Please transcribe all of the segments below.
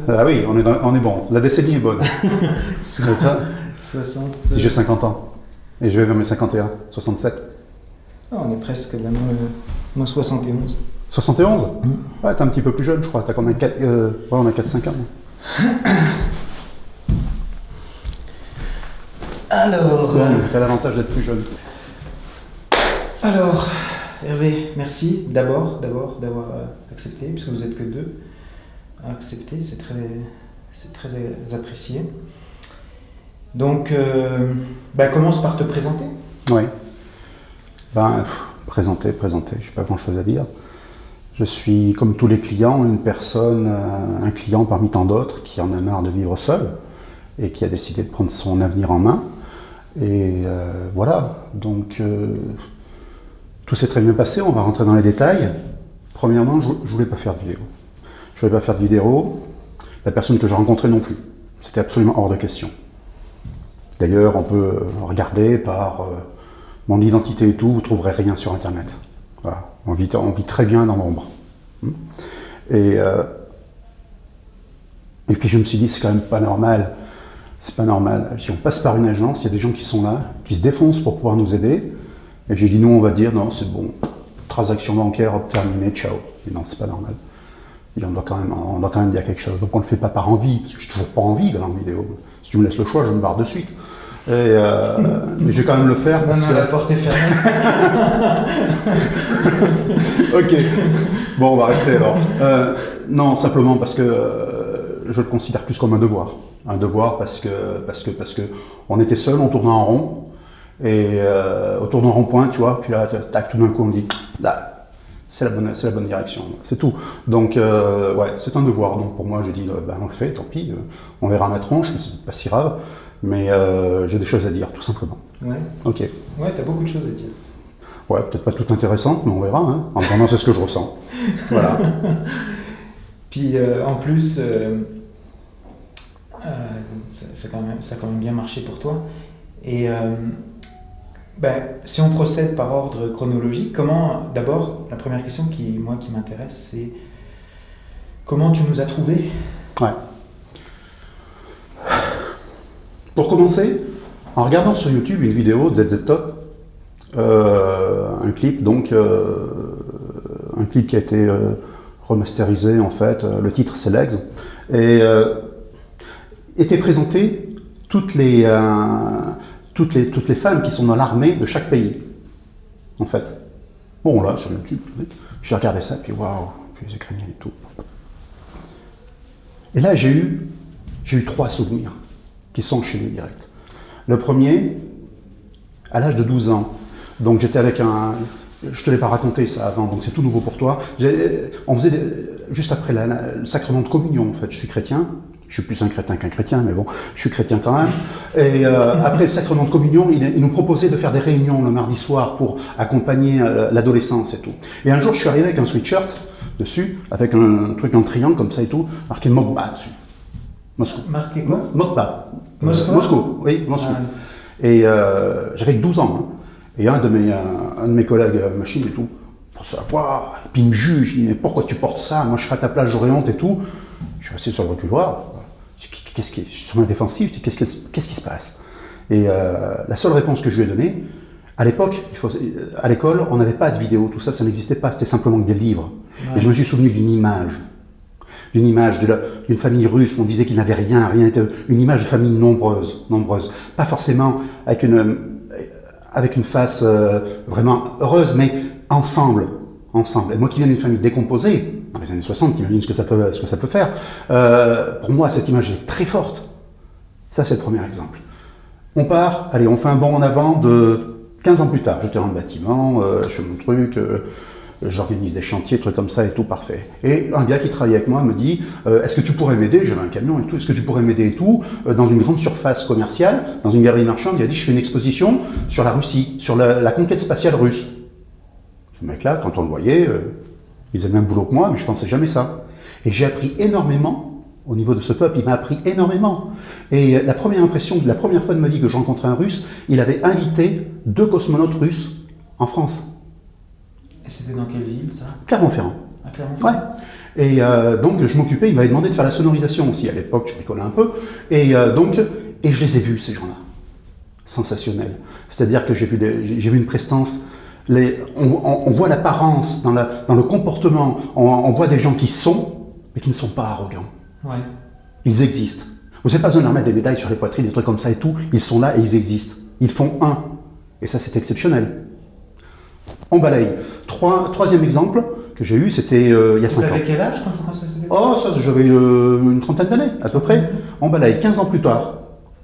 Ah oui, on est bon. La décennie est bonne. 60. Si j'ai 50 ans. Et je vais vers mes 51, 67. Ah, on est presque là, moi 71. 71 Ouais, t'es un petit peu plus jeune, je crois. T'as combien 4, ouais, on a 4-5 ans. Alors, T'as l'avantage d'être plus jeune. alors, Hervé, merci d'abord d'avoir accepté, puisque vous êtes que deux à accepter, c'est très apprécié. Donc, commence par te présenter. Oui. Présenter, j'ai pas grand chose à dire. Je suis, comme tous les clients, un client parmi tant d'autres qui en a marre de vivre seul et qui a décidé de prendre son avenir en main. Et voilà, donc tout s'est très bien passé, on va rentrer dans les détails. Premièrement, je voulais pas faire de vidéo. Je voulais pas faire de vidéo, la personne que j'ai rencontrée non plus. C'était absolument hors de question. D'ailleurs, on peut regarder par mon identité et tout, vous ne trouverez rien sur Internet. Voilà. On vit très bien dans l'ombre. Et puis je me suis dit, c'est quand même pas normal. C'est pas normal. Si on passe par une agence, il y a des gens qui sont là, qui se défoncent pour pouvoir nous aider. Et j'ai dit, nous, on va dire, non, c'est bon. Transaction bancaire, hop, terminé, ciao. Et non, c'est pas normal. Et on doit quand même dire quelque chose. Donc on ne le fait pas par envie, parce que j'ai toujours pas envie d'aller en vidéo. Si tu me laisses le choix, je me barre de suite. Mais je vais quand même le faire parce que... la porte est fermée. Ok. Bon, on va rester alors. Non, simplement parce que je le considère plus comme un devoir. Un devoir parce que on était seuls, on tournait en rond. Et autour d'un rond-point, tu vois, puis là, tac, tout d'un coup, on dit, là, c'est la bonne direction. C'est tout. Donc, ouais, c'est un devoir. Donc pour moi, j'ai dit, on le fait, tant pis. On verra ma tronche, mais c'est pas si grave. Mais j'ai des choses à dire, tout simplement. Ouais. Ok. Ouais, t'as beaucoup de choses à dire. Ouais, peut-être pas toutes intéressantes, mais on verra. Hein. En attendant, c'est ce que je ressens. Voilà. Puis en plus, ça a quand même bien marché pour toi. Et si on procède par ordre chronologique, d'abord, la première question qui m'intéresse, c'est comment tu nous as trouvés? Ouais. Pour commencer, en regardant sur YouTube une vidéo de ZZ Top, un clip qui a été remasterisé en fait, le titre c'est Legs, et étaient présentées toutes les femmes qui sont dans l'armée de chaque pays, en fait. Bon là, sur YouTube, j'ai regardé ça, puis waouh, puis les Ukrainiens et tout. Et là, j'ai eu 3 souvenirs qui sont enchaînés direct. Le premier, à l'âge de 12 ans, donc j'étais avec je te l'ai pas raconté ça avant, donc c'est tout nouveau pour toi. On faisait, juste après le sacrement de communion, en fait, je suis chrétien. Je suis plus un crétin qu'un chrétien, mais bon, je suis chrétien quand même. Et après le sacrement de communion, il nous proposait de faire des réunions le mardi soir pour accompagner l'adolescence et tout. Et un jour, je suis arrivé avec un sweatshirt dessus, avec un truc en triangle comme ça et tout, marqué Mokba dessus. Moscou. Marqué quoi? Mokba. Moscou. Moscou, oui, Moscou. Ah. Et j'avais 12 ans. Hein. Et un de mes collègues machine et tout, pour ça, waouh, et puis il me juge, il me dit, mais pourquoi tu portes ça? Moi je serai à ta place, j'aurais honte et tout. Je suis resté sur le reculoir. Je suis sur ma défensive, qu'est-ce qui se passe? Et la seule réponse que je lui ai donnée, à l'époque, à l'école, on n'avait pas de vidéo, tout ça, ça n'existait pas, c'était simplement que des livres. Ouais. Et je me suis souvenu d'une image d'une famille russe où on disait qu'il n'avait rien, une image de famille nombreuse. Pas forcément avec une face vraiment heureuse, mais ensemble. Et moi qui viens d'une famille décomposée, dans les années 60, t'imagines ce que ça peut faire. Pour moi, cette image est très forte. Ça, c'est le premier exemple. On part, allez, on fait un bond en avant de 15 ans plus tard. J'étais dans le bâtiment, je fais mon truc, j'organise des chantiers, trucs comme ça et tout, parfait. Et un gars qui travaille avec moi me dit est-ce que tu pourrais m'aider? J'avais un camion et tout, est-ce que tu pourrais m'aider et tout dans une grande surface commerciale, dans une galerie marchande, il a dit je fais une exposition sur la Russie, sur la conquête spatiale russe. Ce mec-là, quand on le voyait, il faisait le même boulot que moi, mais je pensais jamais ça. Et j'ai appris énormément au niveau de ce peuple, il m'a appris énormément. Et la première fois de ma vie que je rencontrais un Russe, il avait invité 2 cosmonautes russes en France. Et c'était dans quelle ville, ça? Clermont-Ferrand. À Clermont-Ferrand. Ouais. Et donc je m'occupais, il m'avait demandé de faire la sonorisation aussi, à l'époque je bricolais un peu, et je les ai vus ces gens-là, sensationnels. C'est-à-dire que j'ai vu une prestance, on voit l'apparence dans le comportement, on voit des gens qui sont, mais qui ne sont pas arrogants. Ouais. Ils existent. Vous n'avez pas besoin de leur mettre des médailles sur les poitrines, des trucs comme ça et tout, ils sont là et ils existent. Ils font un. Et ça c'est exceptionnel. On balaye. Troisième exemple que j'ai eu, c'était il y a 5 ans. Vous avez quel âge quand ça s'est fait? Oh, ça, j'avais une trentaine d'années, à peu près. On balaye. 15 ans plus tard,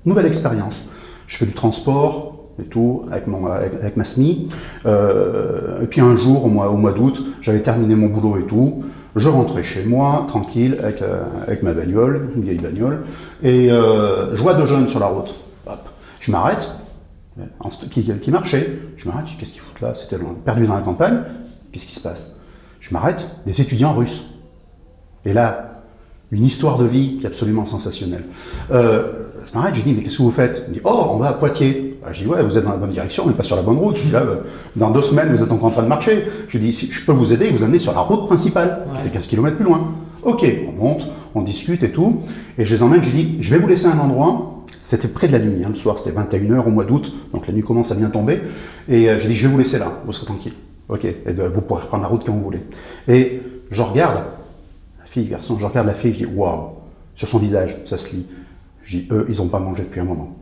nouvelle expérience. Je fais du transport et tout, avec ma SMI. Et puis un jour, au mois d'août, j'avais terminé mon boulot et tout. Je rentrais chez moi, tranquille, avec ma bagnole, une vieille bagnole. Et je vois 2 jeunes sur la route. Hop. Je m'arrête. Qui marchait. Je m'arrête, qu'est-ce qu'ils foutent là? C'était perdu dans la campagne. Qu'est-ce qui se passe? Je m'arrête, des étudiants russes. Et là, une histoire de vie qui est absolument sensationnelle. Je m'arrête, je dis, mais qu'est-ce que vous faites? Il me dit, oh, on va à Poitiers. Je dis, ouais, vous êtes dans la bonne direction, mais pas sur la bonne route. Je dis, là, dans 2 semaines, vous êtes encore en train de marcher. Je dis, si je peux vous aider, vous amener sur la route principale, qui est 15 km plus loin. Ok, on monte, on discute et tout. Et je les emmène, je dis, je vais vous laisser un endroit. C'était près de la nuit, le soir, c'était 21h au mois d'août, donc la nuit commence à bien tomber. Et j'ai dit, je vais vous laisser là, vous serez tranquille. Ok, et vous pourrez reprendre la route quand vous voulez. Et je regarde garçon, je regarde la fille, je dis, waouh, sur son visage, ça se lit. Je dis, eux, ils n'ont pas mangé depuis un moment.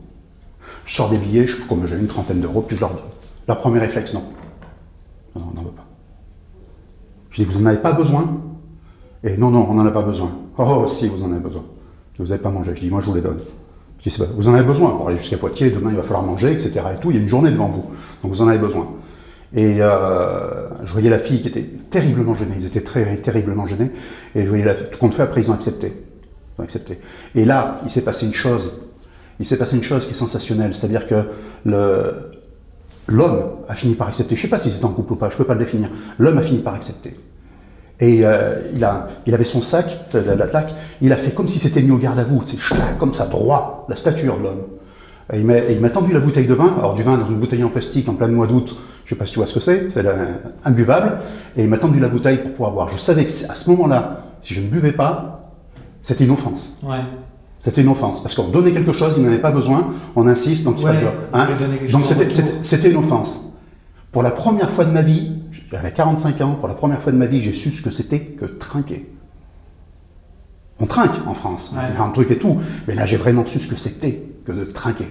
Je sors des billets, comme j'ai une trentaine d'euros, puis je leur donne. Leur premier réflexe, non. Non, on n'en veut pas. Je dis, vous n'en avez pas besoin? Et non, on n'en a pas besoin. Oh, si, vous en avez besoin. Vous n'avez pas mangé. Je dis, moi, je vous les donne. Je dis, vous en avez besoin pour aller jusqu'à Poitiers, demain, il va falloir manger, etc. Et tout, il y a une journée devant vous. Donc, vous en avez besoin. Et je voyais la fille qui était terriblement gênée. Ils étaient terriblement gênés. Et je voyais tout compte fait, après, ils ont accepté. Et là, il s'est passé une chose. Qui est sensationnelle. C'est-à-dire que l'homme a fini par accepter. Je ne sais pas s'ils étaient en couple ou pas, je ne peux pas le définir. L'homme a fini par accepter. Et il avait son sac, la plaque, il a fait comme si c'était mis au garde à vous, comme ça, droit, la stature de l'homme. Et il m'a tendu la bouteille de vin, alors du vin dans une bouteille en plastique en plein mois d'août, je ne sais pas si tu vois ce que c'est imbuvable, et il m'a tendu la bouteille pour pouvoir boire. Je savais qu'à ce moment-là, si je ne buvais pas, c'était une offense. Ouais. C'était une offense, parce qu'on donnait quelque chose, il n'en avait pas besoin, on insiste, donc il fallait boire. Hein? Donc c'était une offense. Pour la première fois de ma vie, j'avais 45 ans, pour la première fois de ma vie, j'ai su ce que c'était que trinquer. On trinque en France, on fait un truc et tout, mais là j'ai vraiment su ce que c'était que de trinquer.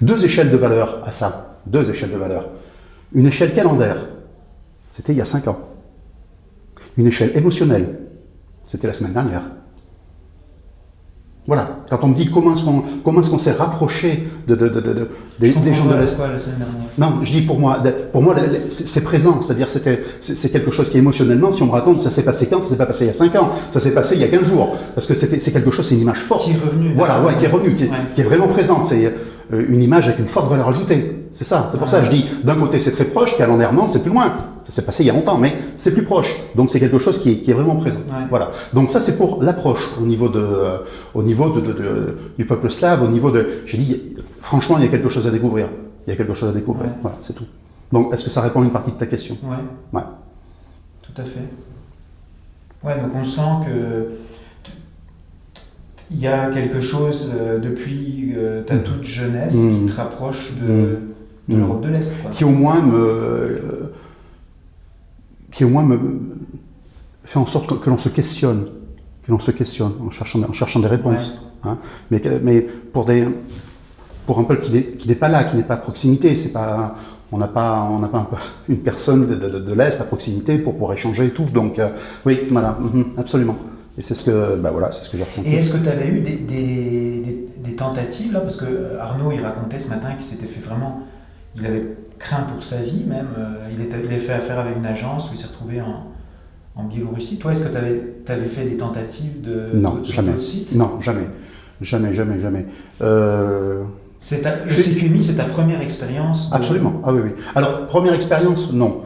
2 échelles de valeur à ça, 2 échelles de valeur. Une échelle calendaire, c'était il y a 5 ans. Une échelle émotionnelle, c'était la semaine dernière. Voilà, quand on me dit comment est-ce qu'on s'est rapproché des gens de l'Est. Non, je dis pour moi c'est présent, c'est-à-dire c'est quelque chose qui émotionnellement, si on me raconte ça s'est passé quand, ça s'est pas passé il y a 5 ans, ça s'est passé il y a 15 jours, parce que c'est quelque chose, c'est une image forte. Qui est revenue. Voilà, qui est revenue, qui est vraiment présente, c'est une image avec une forte valeur ajoutée. C'est ça, c'est pour ça que je dis, d'un côté c'est très proche, calendairement c'est plus loin. Ça s'est passé il y a longtemps, mais c'est plus proche. Donc c'est quelque chose qui est vraiment présent. Ouais. Voilà. Donc ça c'est pour l'approche au niveau du peuple slave, au niveau de... J'ai dit, franchement, il y a quelque chose à découvrir. Il y a quelque chose à découvrir. Ouais. Voilà, c'est tout. Donc est-ce que ça répond à une partie de ta question? Ouais. Tout à fait. Ouais, donc on sent que il y a quelque chose depuis ta toute jeunesse qui te rapproche de l'Europe de l'Est. Qui au moins me fait en sorte que l'on se questionne, en cherchant des réponses. Ouais. Hein. Mais pour un peuple qui n'est pas là, qui n'est pas à proximité, c'est pas, on n'a pas une personne de l'Est à proximité pour échanger et tout. Donc oui, voilà, absolument. Et c'est ce que, c'est ce que j'ai ressenti. Et est-ce que tu avais eu des tentatives là, parce que Arnaud il racontait ce matin qu'il s'était fait vraiment, il avait craint pour sa vie même. Il avait fait affaire avec une agence où il s'est retrouvé en Biélorussie. Toi, est-ce que tu avais fait des tentatives sur d'autres sites? Non, jamais. Le CQMI, c'est ta première expérience Absolument, ah oui. Alors, première expérience, non.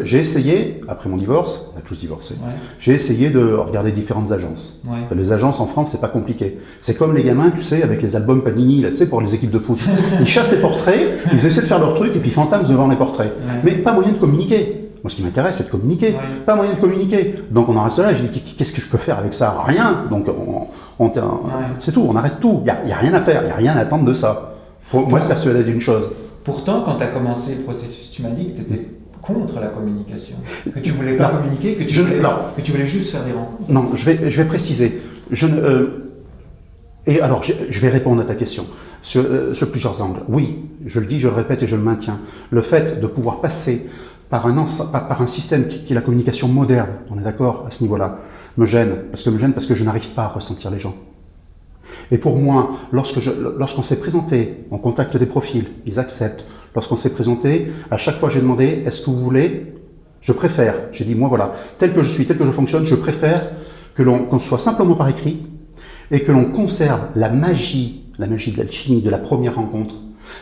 J'ai essayé, après mon divorce, on a tous divorcé, j'ai essayé de regarder différentes agences. Ouais. Enfin, les agences en France, c'est pas compliqué. C'est comme les gamins, tu sais, avec les albums Panini, là, tu sais, pour les équipes de foot. Ils chassent les portraits, ils essaient de faire leur truc et puis ils fantasment devant les portraits. Ouais. Mais pas moyen de communiquer. Moi, ce qui m'intéresse, c'est de communiquer. Ouais. Pas moyen de communiquer. Donc, on en reste là. Je dis, qu'est-ce que je peux faire avec ça? Rien. Donc, c'est tout. On arrête tout. Il n'y a rien à faire. Il n'y a rien à attendre de ça. Moi, être persuadé d'une chose. Pourtant, quand tu as commencé le processus, tu m'as dit que tu étais contre la communication. Que tu voulais pas communiquer, que tu voulais juste faire des rencontres. Non, je vais préciser. Et alors, je vais répondre à ta question sur plusieurs angles. Oui, je le dis, je le répète et je le maintiens. Le fait de pouvoir passer par un système qui est la communication moderne, on est d'accord à ce niveau-là, me gêne parce que je n'arrive pas à ressentir les gens. Et pour moi, lorsqu'on s'est présenté, on contacte des profils, ils acceptent. Lorsqu'on s'est présenté, à chaque fois j'ai demandé, est-ce que vous voulez? Je préfère, j'ai dit, moi voilà, tel que je suis, tel que je fonctionne, je préfère qu'on soit simplement par écrit et que l'on conserve la magie de l'alchimie, de la première rencontre.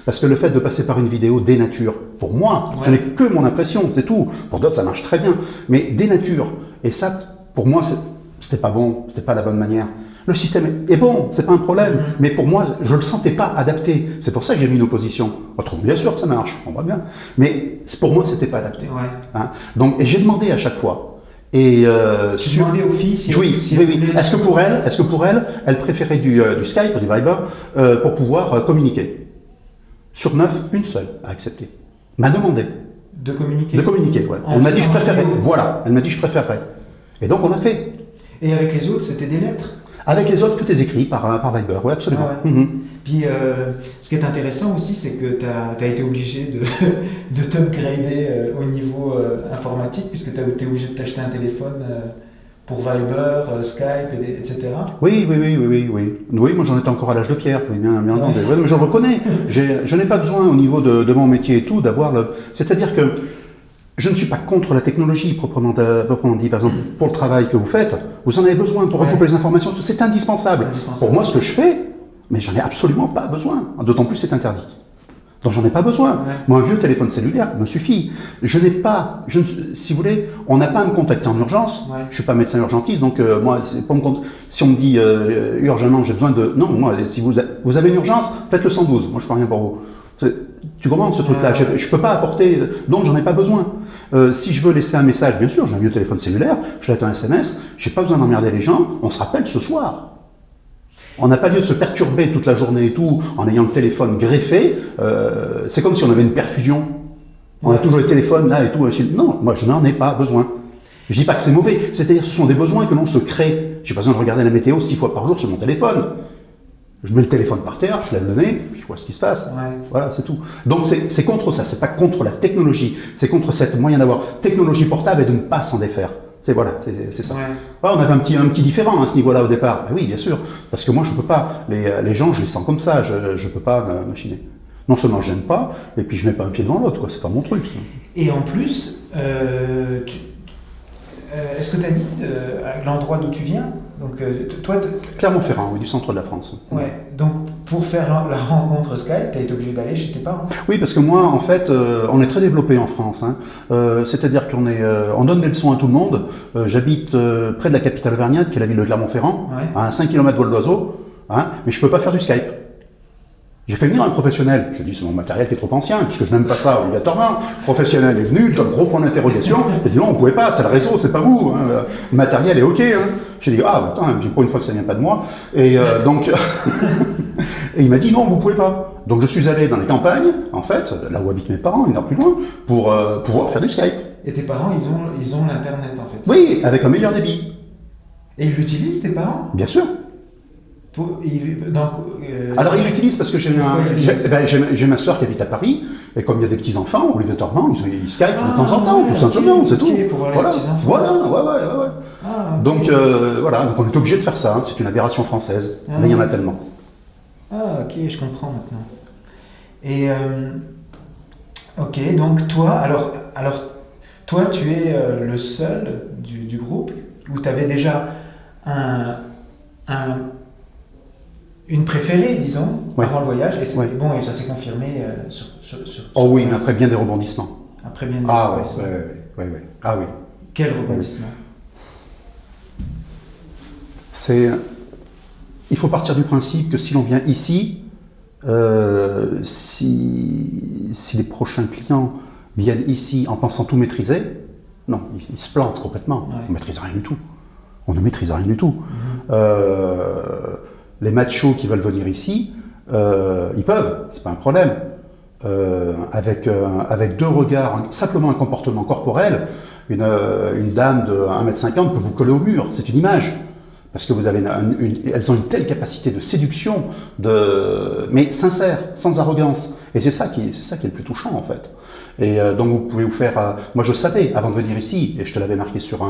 Parce que le fait de passer par une vidéo dénature, pour moi, ce n'est que mon impression, c'est tout. Pour d'autres, ça marche très bien. Mais dénature, et ça, pour moi, c'était pas bon, c'était pas la bonne manière. Le système est bon, c'est pas un problème, mais pour moi, je le sentais pas adapté. C'est pour ça que j'ai mis une opposition. Autrement, bien sûr que ça marche, on voit bien. Mais pour moi, c'était pas adapté. Ouais. Hein? Donc, et j'ai demandé à chaque fois. Et tu demandais aux filles si oui. Est-ce que pour elle, elle préférait du Skype, du Viber, pour pouvoir communiquer? Sur 9, une seule a accepté. M'a demandé. De communiquer. De communiquer, ouais. Elle m'a dit je préférerais. Voilà, elle m'a dit je préférerais. Et donc on a fait. Et avec les autres, c'était des lettres? Avec les autres, tout est écrit par Viber, oui, absolument. Ah ouais. Puis, ce qui est intéressant aussi, c'est que tu as été obligé de t'upgrader au niveau informatique, puisque tu as été obligé de t'acheter un téléphone pour Viber, Skype, etc. Oui. Oui, moi j'en étais encore à l'âge de pierre, oui, bien entendu. Ouais, mais je le reconnais. Je n'ai pas besoin, au niveau de mon métier et tout, d'avoir le... C'est-à-dire que je ne suis pas contre la technologie proprement dit. Par exemple, pour le travail que vous faites, vous en avez besoin pour recouper les informations. C'est indispensable. Pour moi, ce que je fais, mais j'en ai absolument pas besoin. D'autant plus, c'est interdit. Donc, j'en ai pas besoin. Ouais. Moi, un vieux téléphone cellulaire me suffit. Si vous voulez, on n'a pas à me contacter en urgence. Ouais. Je suis pas médecin urgentiste, donc moi, si on me dit urgemment, j'ai besoin de... Non, moi, si vous avez une urgence, faites le 112. Moi, je peux rien pour vous. Tu comprends ce truc-là? Je ne peux pas apporter, donc j'en ai pas besoin. Si je veux laisser un message, bien sûr, j'ai un vieux téléphone cellulaire, je laisse un SMS, je n'ai pas besoin d'emmerder les gens, on se rappelle ce soir. On n'a pas lieu de se perturber toute la journée et tout en ayant le téléphone greffé. C'est comme si on avait une perfusion. On a toujours le téléphone là et tout. Non, moi je n'en ai pas besoin. Je ne dis pas que c'est mauvais, c'est-à-dire que ce sont des besoins que l'on se crée. Je n'ai pas besoin de regarder la météo 6 fois par jour sur mon téléphone. Je mets le téléphone par terre, je lève le nez, puis je vois ce qui se passe. Ouais. Voilà, c'est tout. Donc c'est contre ça, c'est pas contre la technologie, c'est contre cette moyen d'avoir technologie portable et de ne pas s'en défaire. C'est ça. Ouais. Ouais, on avait un petit différent à ce niveau-là au départ. Ben oui, bien sûr, parce que moi je peux pas, les gens je les sens comme ça, je peux pas machiner. Non seulement je n'aime pas, et puis je mets pas un pied devant l'autre, quoi. C'est pas mon truc. Ça. Et en plus, est-ce que tu as dit l'endroit d'où tu viens? Donc, toi, Clermont-Ferrand, oui, du centre de la France. Ouais. Donc, pour faire la rencontre Skype, tu as été obligé d'aller chez tes parents? Oui, parce que moi, en fait, on est très développé en France. Hein. C'est-à-dire on donne des leçons à tout le monde. J'habite près de la capitale auvergnate, qui est la ville de Clermont-Ferrand, à 5 km vol d'oiseau, hein, mais je ne peux pas faire du Skype. J'ai fait venir un professionnel. Je dis c'est mon matériel qui est trop ancien, puisque je n'aime pas ça obligatoirement. Le professionnel est venu, gros point d'interrogation. Il dit non, on pouvait pas, c'est le réseau, c'est pas vous. Hein. Le matériel est ok. Hein. J'ai dit ah, putain, pour une fois que ça vient pas de moi. Et donc, et il m'a dit non, vous pouvez pas. Donc je suis allé dans les campagnes, en fait, là où habitent mes parents, une heure plus loin, pour pouvoir faire du Skype. Et tes parents, ils ont l'internet en fait? Oui, avec un meilleur débit. Et ils l'utilisent tes parents? Bien sûr. Alors il l'utilise parce que j'ai ma soeur qui habite à Paris, et comme il y a des petits-enfants, obligatoirement, ils Skype de temps en temps, tout simplement, c'est tout. Pour voir les petits-enfants. Voilà, ouais. Ah, donc voilà, donc on est obligé de faire ça, hein, c'est une aberration française, mais il y en a tellement. Ah ok, je comprends maintenant. Et ok, donc toi, toi tu es le seul du groupe où tu avais déjà une préférée, disons, avant le voyage, et bon, et ça s'est confirmé sur oh oui, mais après bien des rebondissements. Après bien des rebondissements. Oui. Ah oui. Quel rebondissement? Il faut partir du principe que si l'on vient ici, si les prochains clients viennent ici en pensant tout maîtriser, Non, ils se plantent complètement. Ouais. On ne maîtrise rien du tout. On ne maîtrise rien du tout. Les machos qui veulent venir ici, ils peuvent, c'est pas un problème. Avec deux regards, simplement un comportement corporel, une dame de 1,50 m peut vous coller au mur, c'est une image. Parce que vous avez elles ont une telle capacité de séduction, mais sincère, sans arrogance. Et c'est ça qui est le plus touchant en fait. Et donc vous pouvez vous faire... moi je savais avant de venir ici, et je te l'avais marqué sur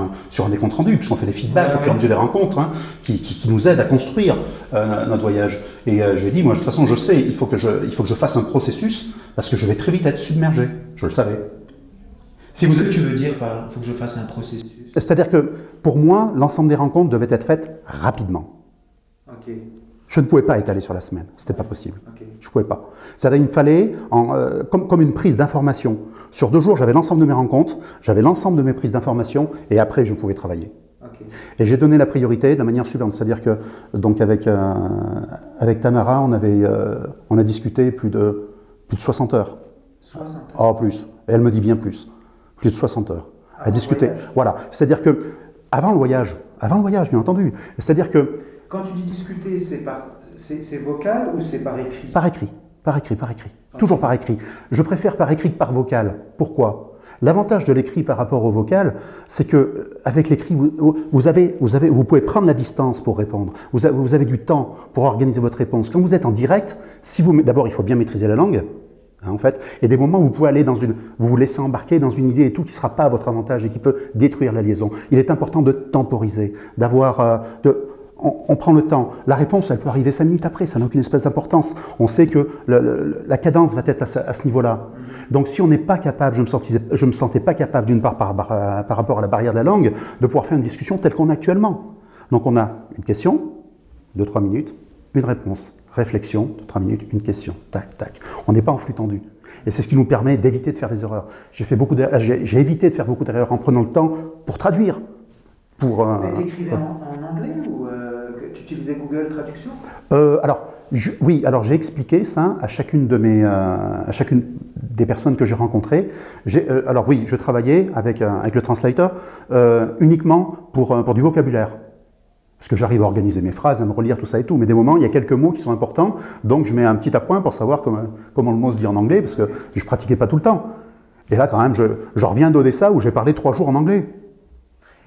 des comptes rendus, puisqu'on fait des feedbacks au fur et à mesure des rencontres, hein, qui nous aident à construire notre voyage. Et je lui ai dit, moi de toute façon je sais, il faut que je fasse un processus, parce que je vais très vite être submergé. Je le savais. Si vous... Ce que tu veux dire par il faut que je fasse un processus. C'est-à-dire que pour moi, l'ensemble des rencontres devaient être faites rapidement. Ok. Je ne pouvais pas étaler sur la semaine, c'était pas possible. Okay. Je ne pouvais pas. C'est-à-dire il me fallait, comme une prise d'information. Sur 2 jours, j'avais l'ensemble de mes rencontres, j'avais l'ensemble de mes prises d'information, et après, je pouvais travailler. Okay. Et j'ai donné la priorité de la manière suivante, c'est-à-dire que, donc avec Tamara, on a discuté plus de 60 heures. 60 heures. Oh, plus. Et elle me dit bien plus. Plus de 60 heures. À discuter. Voilà. C'est-à-dire que, avant le voyage, bien entendu. C'est-à-dire que... Quand tu dis discuter, c'est vocal ou c'est par écrit? Par écrit. Okay. Toujours par écrit. Je préfère par écrit que par vocal. Pourquoi? L'avantage de l'écrit par rapport au vocal, c'est que avec l'écrit, vous pouvez prendre la distance pour répondre. Vous avez du temps pour organiser votre réponse. Quand vous êtes en direct, d'abord, il faut bien maîtriser la langue. En fait, et des moments où vous pouvez aller vous laissez embarquer dans une idée et tout qui ne sera pas à votre avantage et qui peut détruire la liaison. Il est important de temporiser, on prend le temps. La réponse, elle peut arriver 5 minutes après, ça n'a aucune espèce d'importance. On sait que la cadence va être à ce niveau-là. Donc si on n'est pas capable, je me sentais pas capable d'une part par rapport à la barrière de la langue, de pouvoir faire une discussion telle qu'on a actuellement. Donc on a une question, 2-3 minutes, une réponse. Réflexion, 3 minutes, une question, tac, tac. On n'est pas en flux tendu. Et c'est ce qui nous permet d'éviter de faire des erreurs. J'ai évité de faire beaucoup d'erreurs en prenant le temps pour traduire. Mais t'écrivais en anglais ou tu utilisais Google Traduction? Alors j'ai expliqué ça à chacune des personnes que j'ai rencontrées. Alors oui, je travaillais avec le translator uniquement pour du vocabulaire. Parce que j'arrive à organiser mes phrases, à me relire tout ça et tout, mais des moments, il y a quelques mots qui sont importants, donc je mets un petit appoint pour savoir comment le mot se dit en anglais, parce que je ne pratiquais pas tout le temps. Et là, quand même, je reviens d'Odessa où j'ai parlé 3 jours en anglais.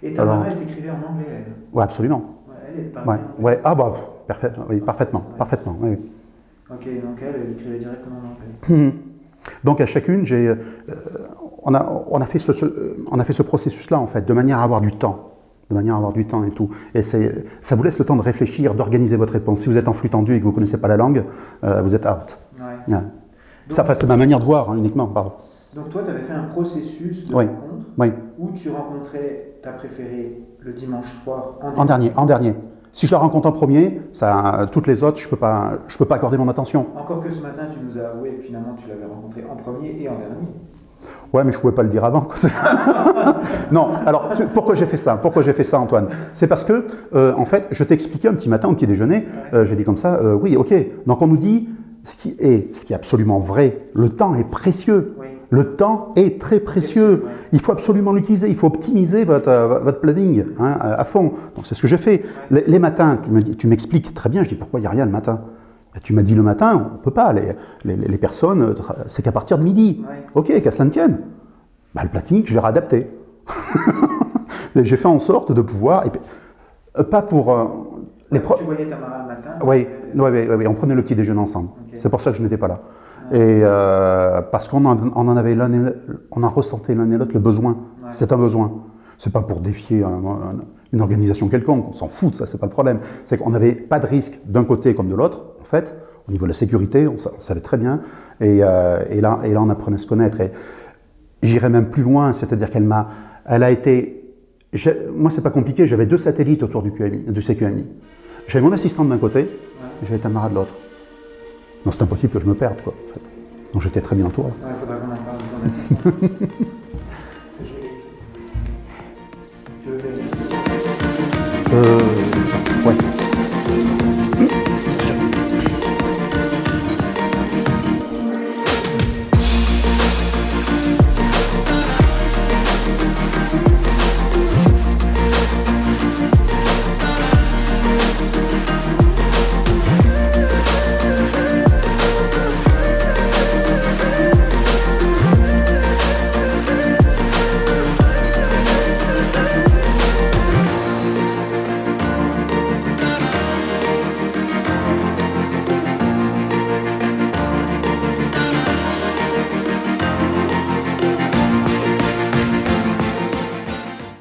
Et Tamara, elle t'écrivait en anglais, elle? Oui, absolument. Elle parlait en anglais. Ouais. Ah bah, parfaitement. Oui. Ok, donc elle écrivait directement en anglais. Donc à chacune, on a fait ce processus-là, en fait, de manière à avoir du temps. Et tout. Et ça vous laisse le temps de réfléchir, d'organiser votre réponse. Si vous êtes en flux tendu et que vous ne connaissez pas la langue, vous êtes out. Ouais. Yeah. C'est ma manière de voir, uniquement. Pardon. Donc toi, tu avais fait un processus de rencontre où tu rencontrais ta préférée le dimanche soir en dernier. Si je la rencontre en premier, toutes les autres, je peux pas accorder mon attention. Encore que ce matin, tu nous as avoué que finalement, tu l'avais rencontrée en premier et en dernier. Ouais, mais je ne pouvais pas le dire avant. Non, alors, pourquoi j'ai fait ça, Antoine? C'est parce que, en fait, je t'ai expliqué un petit matin, au petit déjeuner, j'ai dit comme ça, oui, ok. Donc on nous dit, ce qui est absolument vrai, le temps est précieux. Oui. Le temps est très précieux. Il faut absolument l'utiliser, il faut optimiser votre planning à fond. Donc c'est ce que j'ai fait. Les matins, tu m'expliques très bien, je dis pourquoi il n'y a rien le matin? Tu m'as dit le matin, on ne peut pas, les personnes, c'est qu'à partir de midi. Ouais. Ok, qu'à ça ne tienne. Le planning, je l'ai réadapté. J'ai fait en sorte de pouvoir, pas pour... Tu voyais Tamara le matin? Oui, on prenait le petit déjeuner ensemble. Okay. C'est pour ça que je n'étais pas là. Et parce qu'on en avait on en ressentait l'un et l'autre le besoin. Ouais. C'était un besoin. C'est pas pour défier une organisation quelconque, on s'en fout de ça, c'est pas le problème. C'est qu'on n'avait pas de risque d'un côté comme de l'autre, en fait, au niveau de la sécurité, on savait très bien, et là on apprenait à se connaître. Et j'irais même plus loin, c'est-à-dire elle a été, moi c'est pas compliqué, j'avais 2 satellites autour du CQMI. J'avais mon assistante d'un côté, et j'avais Tamara de l'autre. Non, c'est impossible que je me perde, quoi, en fait. Donc j'étais très bien entouré. Il faudra qu'on en parle de ton assistante. Je vais